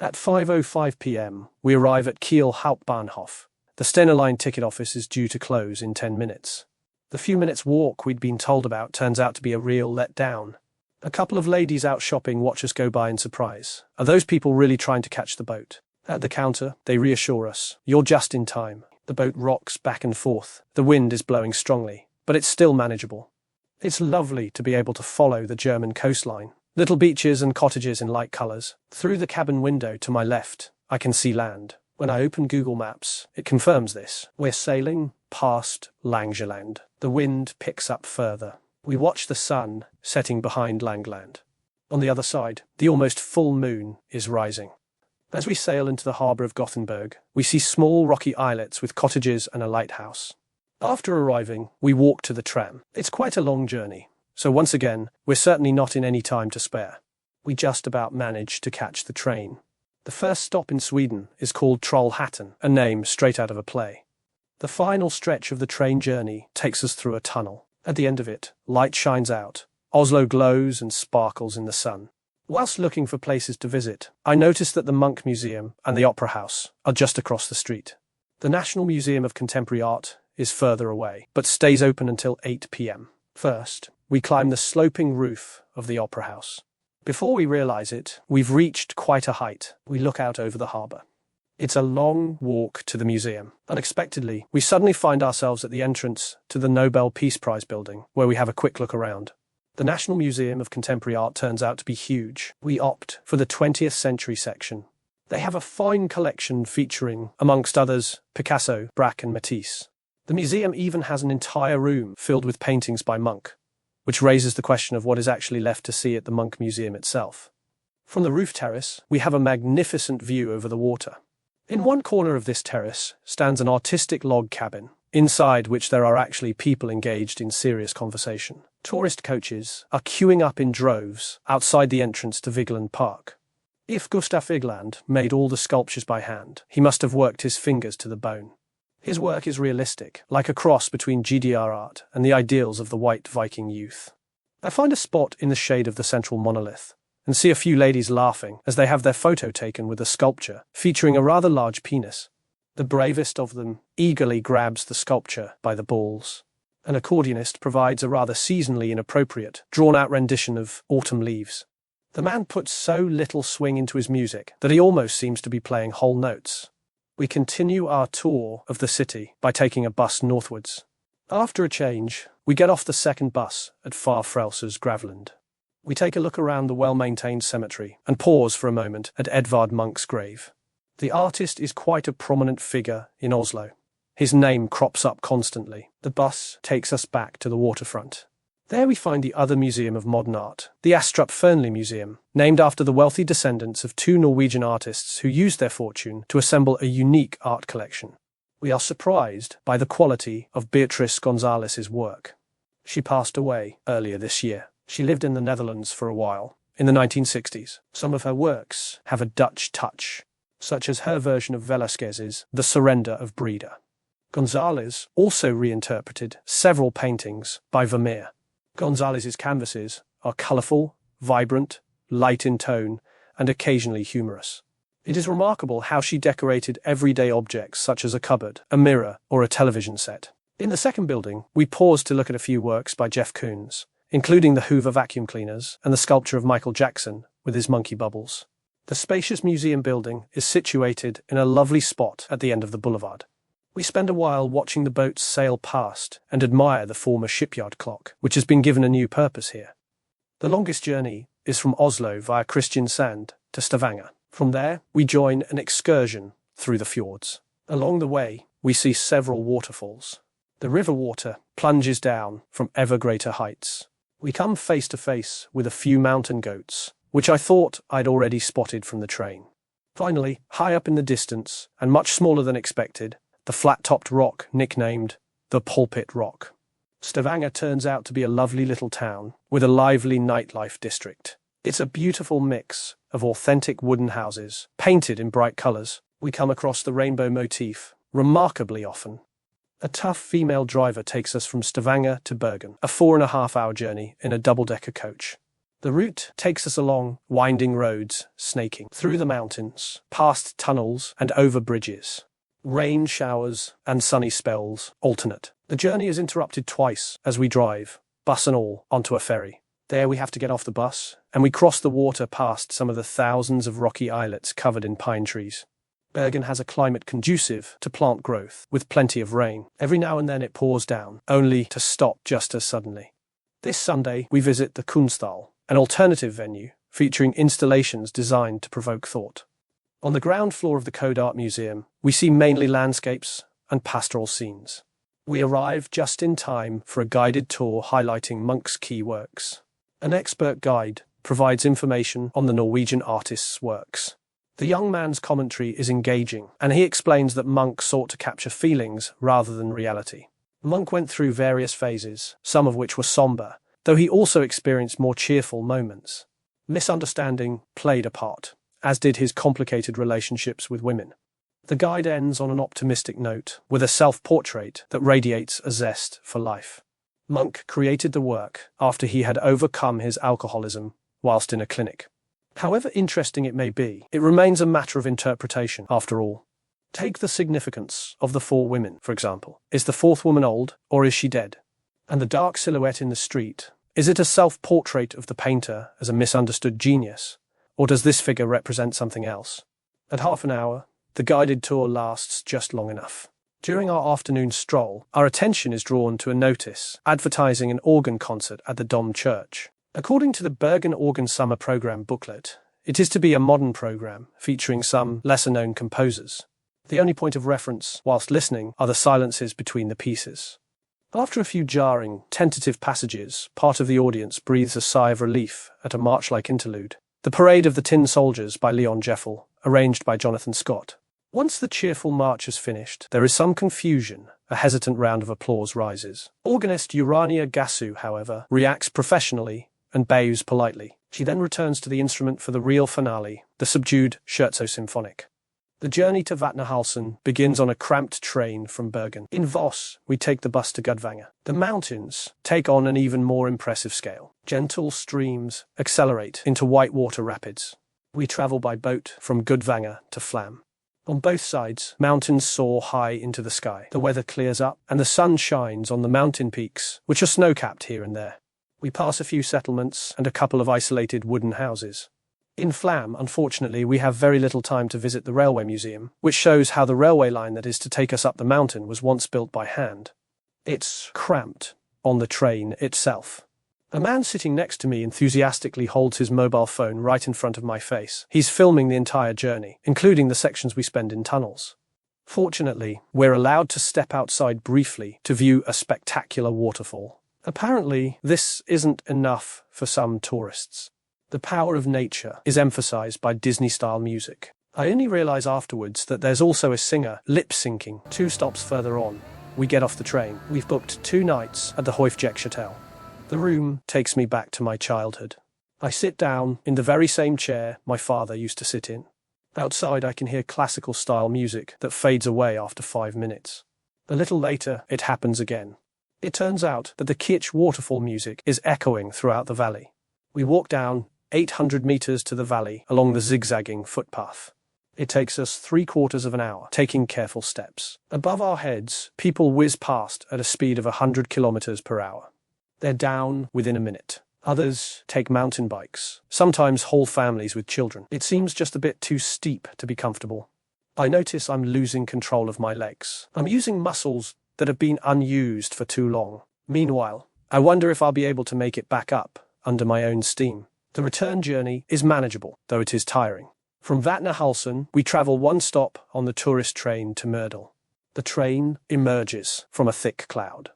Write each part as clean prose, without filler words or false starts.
At 5:05 p.m., we arrive at Kiel Hauptbahnhof. The Stena Line ticket office is due to close in 10 minutes. The few minutes walk we'd been told about turns out to be a real letdown. A couple of ladies out shopping watch us go by in surprise. Are those people really trying to catch the boat? At the counter, they reassure us, "You're just in time." The boat rocks back and forth. The wind is blowing strongly, but it's still manageable. It's lovely to be able to follow the German coastline. Little beaches and cottages in light colours. Through the cabin window to my left, I can see land. When I open Google Maps, it confirms this. We're sailing past Langeland. The wind picks up further. We watch the sun setting behind Langland. On the other side, the almost full moon is rising. As we sail into the harbour of Gothenburg, we see small rocky islets with cottages and a lighthouse. After arriving, we walk to the tram. It's quite a long journey, so once again, we're certainly not in any time to spare. We just about manage to catch the train. The first stop in Sweden is called Trollhättan, a name straight out of a play. The final stretch of the train journey takes us through a tunnel. At the end of it, light shines out. Oslo glows and sparkles in the sun. Whilst looking for places to visit, I noticed that the Munch Museum and the Opera House are just across the street. The National Museum of Contemporary Art is further away, but stays open until 8 p.m. First, we climb the sloping roof of the Opera House. Before we realize it, we've reached quite a height. We look out over the harbour. It's a long walk to the museum. Unexpectedly, we suddenly find ourselves at the entrance to the Nobel Peace Prize building, where we have a quick look around. The National Museum of Contemporary Art turns out to be huge. We opt for the 20th century section. They have a fine collection featuring, amongst others, Picasso, Braque and Matisse. The museum even has an entire room filled with paintings by Munch, which raises the question of what is actually left to see at the Munch Museum itself. From the roof terrace, we have a magnificent view over the water. In one corner of this terrace stands an artistic log cabin, inside which there are actually people engaged in serious conversation. Tourist coaches are queuing up in droves outside the entrance to Vigeland Park. If Gustav Vigeland made all the sculptures by hand, he must have worked his fingers to the bone. His work is realistic, like a cross between GDR art and the ideals of the white Viking youth. I find a spot in the shade of the central monolith, and see a few ladies laughing as they have their photo taken with a sculpture featuring a rather large penis. The bravest of them eagerly grabs the sculpture by the balls. An accordionist provides a rather seasonally inappropriate, drawn-out rendition of Autumn Leaves. The man puts so little swing into his music that he almost seems to be playing whole notes. We continue our tour of the city by taking a bus northwards. After a change, we get off the second bus at Farfrelser's Gravland. We take a look around the well-maintained cemetery and pause for a moment at Edvard Munch's grave. The artist is quite a prominent figure in Oslo. His name crops up constantly. The bus takes us back to the waterfront. There we find the other museum of modern art, the Astrup Fearnley Museum, named after the wealthy descendants of two Norwegian artists who used their fortune to assemble a unique art collection. We are surprised by the quality of Beatrice Gonzalez's work. She passed away earlier this year. She lived in the Netherlands for a while, in the 1960s. Some of her works have a Dutch touch, such as her version of Velázquez's The Surrender of Breda. Gonzalez also reinterpreted several paintings by Vermeer. Gonzalez's canvases are colourful, vibrant, light in tone, and occasionally humorous. It is remarkable how she decorated everyday objects such as a cupboard, a mirror, or a television set. In the second building, we pause to look at a few works by Jeff Koons, including the Hoover vacuum cleaners and the sculpture of Michael Jackson with his monkey bubbles. The spacious museum building is situated in a lovely spot at the end of the boulevard. We spend a while watching the boats sail past and admire the former shipyard clock, which has been given a new purpose here. The longest journey is from Oslo via Kristiansand to Stavanger. From there, we join an excursion through the fjords. Along the way, we see several waterfalls. The river water plunges down from ever greater heights. We come face to face with a few mountain goats, which I thought I'd already spotted from the train. Finally, high up in the distance, and much smaller than expected, the flat-topped rock nicknamed the Pulpit Rock. Stavanger turns out to be a lovely little town with a lively nightlife district. It's a beautiful mix of authentic wooden houses, painted in bright colours. We come across the rainbow motif remarkably often. A tough female driver takes us from Stavanger to Bergen, a 4.5-hour journey in a double-decker coach. The route takes us along winding roads, snaking through the mountains, past tunnels and over bridges. Rain showers and sunny spells alternate. The journey is interrupted twice as we drive, bus and all, onto a ferry. There we have to get off the bus, and we cross the water past some of the thousands of rocky islets covered in pine trees. Bergen has a climate conducive to plant growth, with plenty of rain. Every now and then it pours down, only to stop just as suddenly. This Sunday we visit the Kunsthal, an alternative venue featuring installations designed to provoke thought. On the ground floor of the Code Art Museum, we see mainly landscapes and pastoral scenes. We arrive just in time for a guided tour highlighting Munch's key works. An expert guide provides information on the Norwegian artist's works. The young man's commentary is engaging, and he explains that Munch sought to capture feelings rather than reality. Munch went through various phases, some of which were somber, though he also experienced more cheerful moments. Misunderstanding played a part, as did his complicated relationships with women. The guide ends on an optimistic note, with a self-portrait that radiates a zest for life. Munch created the work after he had overcome his alcoholism whilst in a clinic. However interesting it may be, it remains a matter of interpretation after all. Take the significance of the four women, for example. Is the fourth woman old, or is she dead? And the dark silhouette in the street, is it a self-portrait of the painter as a misunderstood genius, or does this figure represent something else? At half an hour, the guided tour lasts just long enough. During our afternoon stroll, our attention is drawn to a notice advertising an organ concert at the Dom Church. According to the Bergen Organ Summer Program booklet, it is to be a modern program featuring some lesser-known composers. The only point of reference whilst listening are the silences between the pieces. After a few jarring, tentative passages, part of the audience breathes a sigh of relief at a march-like interlude. The Parade of the Tin Soldiers by Leon Jeffel, arranged by Jonathan Scott. Once the cheerful march is finished, there is some confusion. A hesitant round of applause rises. Organist Urania Gasu, however, reacts professionally and bows politely. She then returns to the instrument for the real finale, the subdued Scherzo Symphonic. The journey to Vatnahalsen begins on a cramped train from Bergen. In Voss, we take the bus to Gudvanger. The mountains take on an even more impressive scale. Gentle streams accelerate into whitewater rapids. We travel by boat from Gudvanger to Flam. On both sides, mountains soar high into the sky. The weather clears up, and the sun shines on the mountain peaks, which are snow-capped here and there. We pass a few settlements and a couple of isolated wooden houses. In Flam, unfortunately, we have very little time to visit the railway museum, which shows how the railway line that is to take us up the mountain was once built by hand. It's cramped on the train itself. A man sitting next to me enthusiastically holds his mobile phone right in front of my face. He's filming the entire journey, including the sections we spend in tunnels. Fortunately, we're allowed to step outside briefly to view a spectacular waterfall. Apparently, this isn't enough for some tourists. The power of nature is emphasized by Disney-style music. I only realize afterwards that there's also a singer lip-syncing. 2 stops further on, we get off the train. We've booked 2 nights at the Hoifjekhotel. The room takes me back to my childhood. I sit down in the very same chair my father used to sit in. Outside I can hear classical-style music that fades away after 5 minutes. A little later, it happens again. It turns out that the Kitsch waterfall music is echoing throughout the valley. We walk down 800 meters to the valley along the zigzagging footpath. It takes us 3/4 of an hour, taking careful steps. Above our heads, people whiz past at a speed of 100 kilometers per hour. They're down within a minute. Others take mountain bikes, sometimes whole families with children. It seems just a bit too steep to be comfortable. I notice I'm losing control of my legs. I'm using muscles that have been unused for too long. Meanwhile, I wonder if I'll be able to make it back up under my own steam. The return journey is manageable, though it is tiring. From Vatnahalsen, we travel 1 stop on the tourist train to Myrdal. The train emerges from a thick cloud.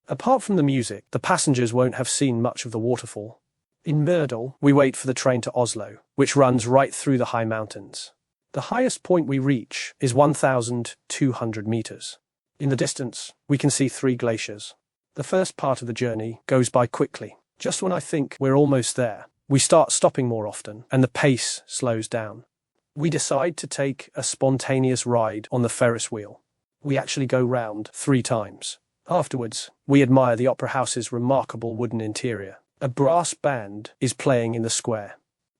Apart from the music, the passengers won't have seen much of the waterfall. In Myrdal, we wait for the train to Oslo, which runs right through the high mountains. The highest point we reach is 1,200 meters. In the distance, we can see 3 glaciers. The first part of the journey goes by quickly. Just when I think we're almost there, we start stopping more often, and the pace slows down. We decide to take a spontaneous ride on the Ferris wheel. We actually go round 3 times. Afterwards, we admire the opera house's remarkable wooden interior. A brass band is playing in the square.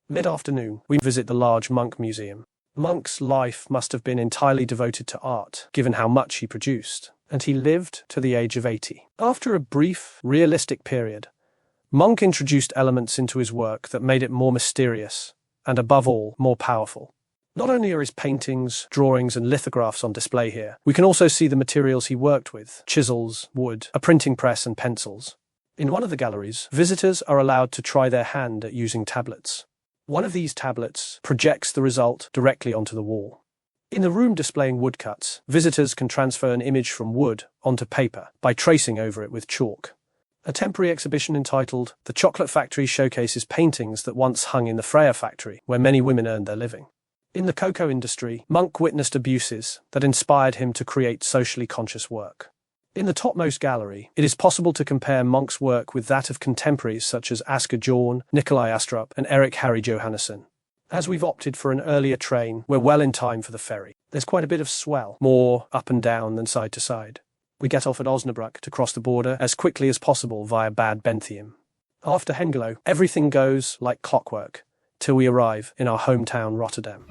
Mid-afternoon, we visit the large Munch museum. Munch's life must have been entirely devoted to art, given how much he produced, and he lived to the age of 80. After a brief, realistic period, Munch introduced elements into his work that made it more mysterious, and above all, more powerful. Not only are his paintings, drawings, and lithographs on display here, we can also see the materials he worked with: chisels, wood, a printing press, and pencils. In one of the galleries, visitors are allowed to try their hand at using tablets. One of these tablets projects the result directly onto the wall. In the room displaying woodcuts, visitors can transfer an image from wood onto paper by tracing over it with chalk. A temporary exhibition entitled "The Chocolate Factory" showcases paintings that once hung in the Freya factory, where many women earned their living. In the cocoa industry, Munch witnessed abuses that inspired him to create socially conscious work. In the topmost gallery, it is possible to compare Munch's work with that of contemporaries such as Asger Jorn, Nikolai Astrup, and Erik Harry Johannesson. As we've opted for an earlier train, we're well in time for the ferry. There's quite a bit of swell, more up and down than side to side. We get off at Osnabrück to cross the border as quickly as possible via Bad Bentheim. After Hengelo, everything goes like clockwork, till we arrive in our hometown Rotterdam.